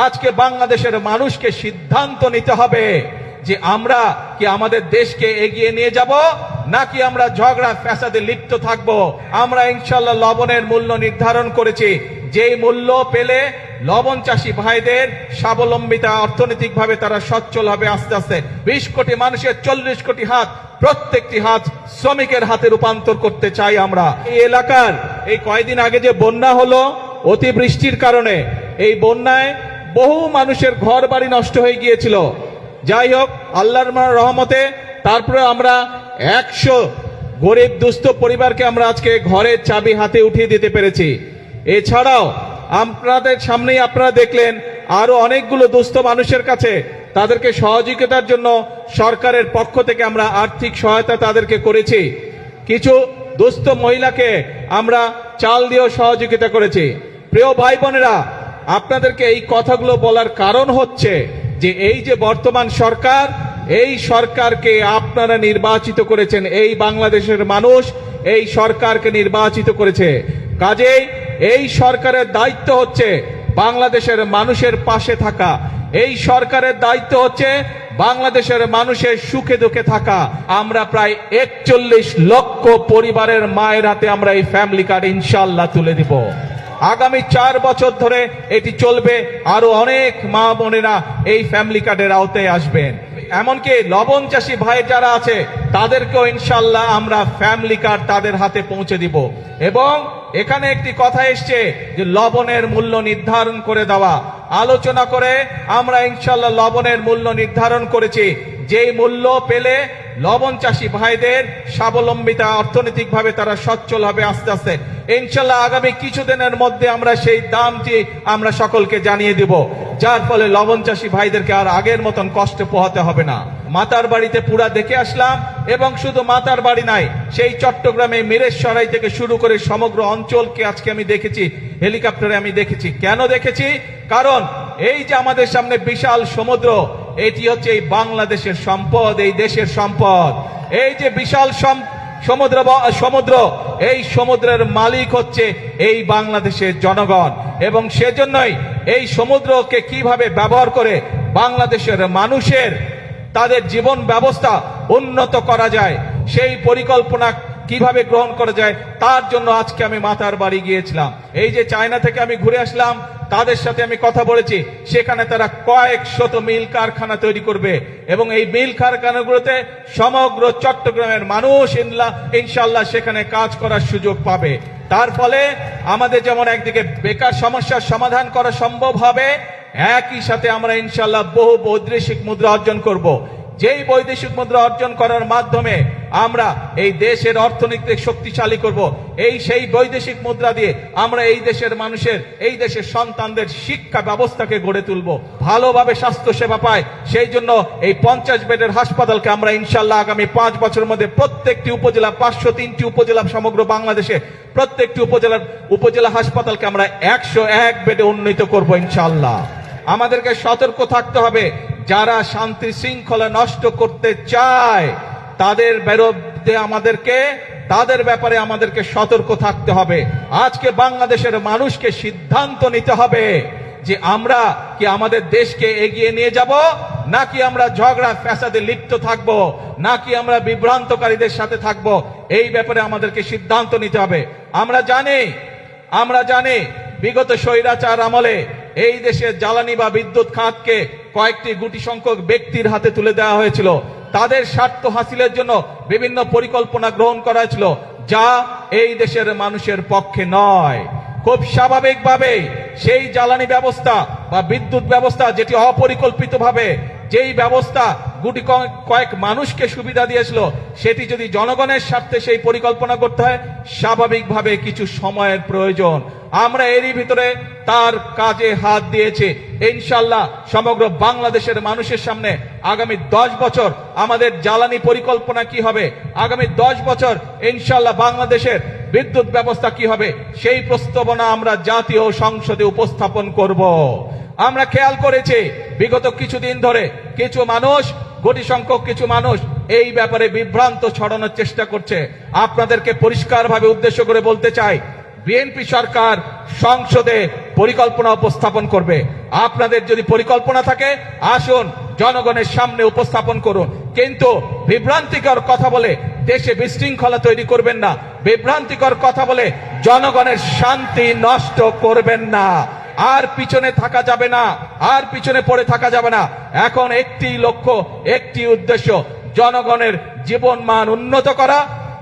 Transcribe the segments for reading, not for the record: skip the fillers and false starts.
আজকে বাংলাদেশের মানুষকে সিদ্ধান্ত নিতে হবে যে আমরা কি আমাদের দেশকে এগিয়ে নিয়ে যাব নাকি আমরা ঝগড়া ফ্যাসাদে লিপ্ত থাকব। আমরা ইনশাআল্লাহ লবণের মূল্য নির্ধারণ করেছি, যেই মূল্য পেলে লবণ চাষী ভাইদের স্বাবলম্বিতা, অর্থনৈতিকভাবে তারা সচ্ছল হবে। আস্তে আস্তে 20 কোটি মানুষের 40 কোটি হাত, প্রত্যেকটি হাত শ্রমিকের হাতে রূপান্তর করতে চাই আমরা। এই এলাকার এই কয়েকদিন আগে যে বন্যা হলো, অতিবৃষ্টির কারণে এই বন্যায় বহু মানুষের ঘর বাড়ি নষ্ট হয়ে গিয়েছিল। যাই হোক, আল্লাহর রহমতে তারপরে আমরা 100 গরিব দুস্থ পরিবারকে আমরা আজকে ঘরের চাবি হাতে উঠিয়ে দিতে পেরেছি। এছাড়াও আপনাদের সামনেই আপনারা দেখলেন আরো অনেকগুলো দুস্থ মানুষের কাছে তাদেরকে সহযোগিতার জন্য সরকারের পক্ষ থেকে আমরা আর্থিক সহায়তা তাদেরকে করেছি। কিছু দুস্থ মহিলাকে আমরা চাল দিয়েও সহযোগিতা করেছি। প্রিয় ভাই বোনেরা, আপনাদেরকে এই কথাগুলো বলার কারণ হচ্ছে যে এই যে বর্তমান সরকার, এই সরকারকে আপনারা নির্বাচিত করেছেন, এই বাংলাদেশের মানুষ এই সরকারকে নির্বাচিত করেছে। কাজেই এই সরকারের দায়িত্ব হচ্ছে বাংলাদেশের মানুষের পাশে থাকা। এই সরকারের দায়িত্ব হচ্ছে বাংলাদেশের মানুষের সুখে দুঃখে থাকা। আমরা প্রায় 41 লক্ষ পরিবারের মায়ের হাতে আমরা এই ফ্যামিলি কার্ড ইনশাআল্লাহ তুলে দিব। আগামী 4 বছর ধরে এটি চলবে। আরো অনেক মা বোনেরা এই ফ্যামিলি কার্ডের আওতায় আসবেন। এমনকি লবণ চাষী ভাই যারা আছে তাদেরকেও ইনশাআল্লাহ আমরা ফ্যামিলি কার্ড তাদের হাতে পৌঁছে দিব। এবং এখানে একটি কথা এসছে যে লবণের মূল্য নির্ধারণ করে দেওয়া। আলোচনা করে আমরা ইনশাআল্লাহ লবণের মূল্য নির্ধারণ করেছি, যেই মূল্য পেলে লবণ চাষী ভাইদের স্বাবলম্বিতা, অর্থনৈতিকভাবে তারা সচ্ছল হবে। আস্তে আস্তে ইনশাআল্লাহ আগামী কিছুদিনের মধ্যে আমরা সেই দামটি আমরা সকলকে জানিয়ে দিব, যার ফলে লবণ চাষী ভাইদেরকে আর আগের মতন কষ্ট পোহাতে হবে না। মাতার বাড়িতে পুরা দেখে আসলাম, এবং শুধু মাতার বাড়ি নাই, সেই চট্টগ্রামে মিরেশরাই থেকে শুরু করে সমগ্র অঞ্চলকে আজকে আমি দেখেছি, হেলিকপ্টারে আমি দেখেছি। কেন দেখেছি? কারণ এই যে আমাদের সামনে বিশাল সমুদ্র, এটি হচ্ছে এই বাংলাদেশের সম্পদ, এই দেশের সম্পদ। এই যে বিশাল সমুদ্র, এই সমুদ্রের মালিক হচ্ছে এই বাংলাদেশের জনগণ। এবং সেজন্যই এই সমুদ্রকে কিভাবে ব্যবহার করে বাংলাদেশের মানুষের তাদের জীবন ব্যবস্থা উন্নত করা যায়, সেই পরিকল্পনা কিভাবে গ্রহণ করা যায়, তার জন্য আজকে আমি মাতার বাড়ি গিয়েছিলাম। এই যে চায়না থেকে আমি ঘুরে আসলাম, তাদের সাথে আমি কথা বলেছি। সেখানে তারা কয়েক শত মিল কারখানা তৈরি করবে, এবং এই মিল কারখানাগুলোতে সমগ্র চট্টগ্রামের মানুষ ইনশাআল্লাহ সেখানে কাজ করার সুযোগ পাবে। তার ফলে আমাদের যেমন একদিকে বেকার সমস্যার সমাধান করা সম্ভব হবে, একই সাথে আমরা ইনশাআল্লাহ বহু বৈদেশিক মুদ্রা অর্জন করব। যেই বৈদেশিক মুদ্রা অর্জন করার মাধ্যমে আমরা এই দেশের অর্থনীতি শক্তিশালী করব। সেই বৈদেশিক মুদ্রা দিয়ে আমরা এই দেশের মানুষের, এই দেশের সন্তানদের শিক্ষা ব্যবস্থাকে গড়ে তুলব, ভালোভাবে স্বাস্থ্য সেবা পায়। সেই জন্য এই 50 বেডের হাসপাতালকে আমরা ইনশাআল্লাহ আগামী 5 বছরের মধ্যে প্রত্যেকটি উপজেলা, 503টি উপজেলা সমগ্র বাংলাদেশে প্রত্যেকটি উপজেলা হাসপাতালকে আমরা 101 বেডে উন্নীত করব ইনশাআল্লাহ। আমাদেরকে সতর্ক থাকতে হবে, যারা শান্তি শৃঙ্খলা নষ্ট করতে চায় তাদের বিরুদ্ধে তাদের ব্যাপারে আমাদেরকে সতর্ক থাকতে হবে। আজকে বাংলাদেশের মানুষকে সিদ্ধান্ত নিতে হবে যে আমরা কি আমাদের দেশকে এগিয়ে নিয়ে যাব নাকি আমরা ঝগড়া ফ্যাসাদে লিপ্ত থাকব, নাকি আমরা বিভ্রান্তকারীদের সাথে থাকব। এই ব্যাপারে আমাদেরকে সিদ্ধান্ত নিতে হবে। আমরা জানি বিগত স্বৈরাচার আমলে এই দেশের জ্বালানি বা বিদ্যুৎ খাতকে কয়েকটি গুটি সংখ্যক ব্যক্তির হাতে তুলে দেওয়া হয়েছিল। তাদের স্বার্থ হাসিলের জন্য বিভিন্ন পরিকল্পনা গ্রহণ করা হয়েছিল, যা এই দেশের মানুষের পক্ষে নয়। খুব স্বাভাবিকভাবে সেই জ্বালানি ব্যবস্থা বা বিদ্যুৎ ব্যবস্থা, যেটি অপরিকল্পিতভাবে যেই ব্যবস্থা গুটি কয়েক মানুষকে সুবিধা দিয়েছিল, সেটি যদি জনগণের স্বার্থে সেই পরিকল্পনা করতে হয়, স্বাভাবিকভাবে কিছু সময়ের প্রয়োজন। আমরা এরই ভিতরে তার কাজে হাত দিয়েছি। ইনশাআল্লাহ সমগ্র বাংলাদেশের মানুষের সামনে আগামী 10 বছর আমাদের জ্বালানি পরিকল্পনা কি হবে, আগামী 10 বছর ইনশাআল্লাহ বাংলাদেশের বিদ্যুৎ ব্যবস্থা কি হবে, সেই প্রস্তাবনা আমরা জাতীয় সংসদে উপস্থাপন করব। আমরা খেয়াল করেছি বিগত কিছুদিন ধরে কিছু মানুষ, গুটি সংখ্যক কিছু মানুষ এই ব্যাপারে বিভ্রান্ত ছড়ানোর চেষ্টা করছে। আপনাদেরকে পরিষ্কারভাবে উদ্দেশ্য করে বলতে চাই, বিএনপি সরকার সংসদে পরিকল্পনা উপস্থাপন করবে। আপনাদের যদি পরিকল্পনা থাকে আসুন জনগণের সামনে উপস্থাপন করুন, কিন্তু বিভ্রান্তিকর কথা বলে দেশে বিশৃঙ্খলা তৈরি করবেন না, বিভ্রান্তিকর কথা বলে জনগণের শান্তি নষ্ট করবেন না। আর পিছনে থাকা যাবে না, আর পিছনে পড়ে থাকা যাবে না। এখন একটি লক্ষ্য, একটি উদ্দেশ্য, জনগণের জীবন মান উন্নত করা,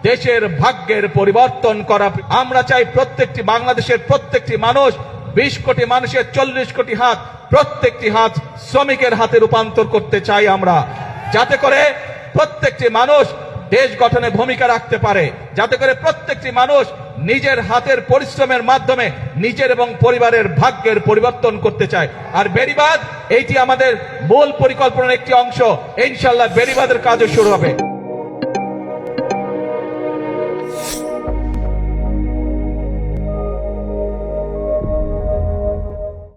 দেশের ভাগ্যের পরিবর্তন করা। আমরা চাই প্রত্যেকটি বাংলাদেশের প্রত্যেকটি মানুষ, 20 কোটি মানুষের 40 কোটি হাত, প্রত্যেকটি হাত শ্রমিকের হাতে রূপান্তর করতে চাই আমরা, যাতে করে প্রত্যেকটি মানুষ দেশ গঠনে ভূমিকা রাখতে পারে, যাতে করে প্রত্যেকটি মানুষ নিজের হাতের পরিশ্রমের মাধ্যমে নিজের এবং পরিবারের ভাগ্যের পরিবর্তন করতে চায়। আর বেড়িবাঁধ এইটি আমাদের মূল পরিকল্পনার একটি অংশ। ইনশাআল্লাহ বেড়িবাঁধের কাজও শুরু হবে।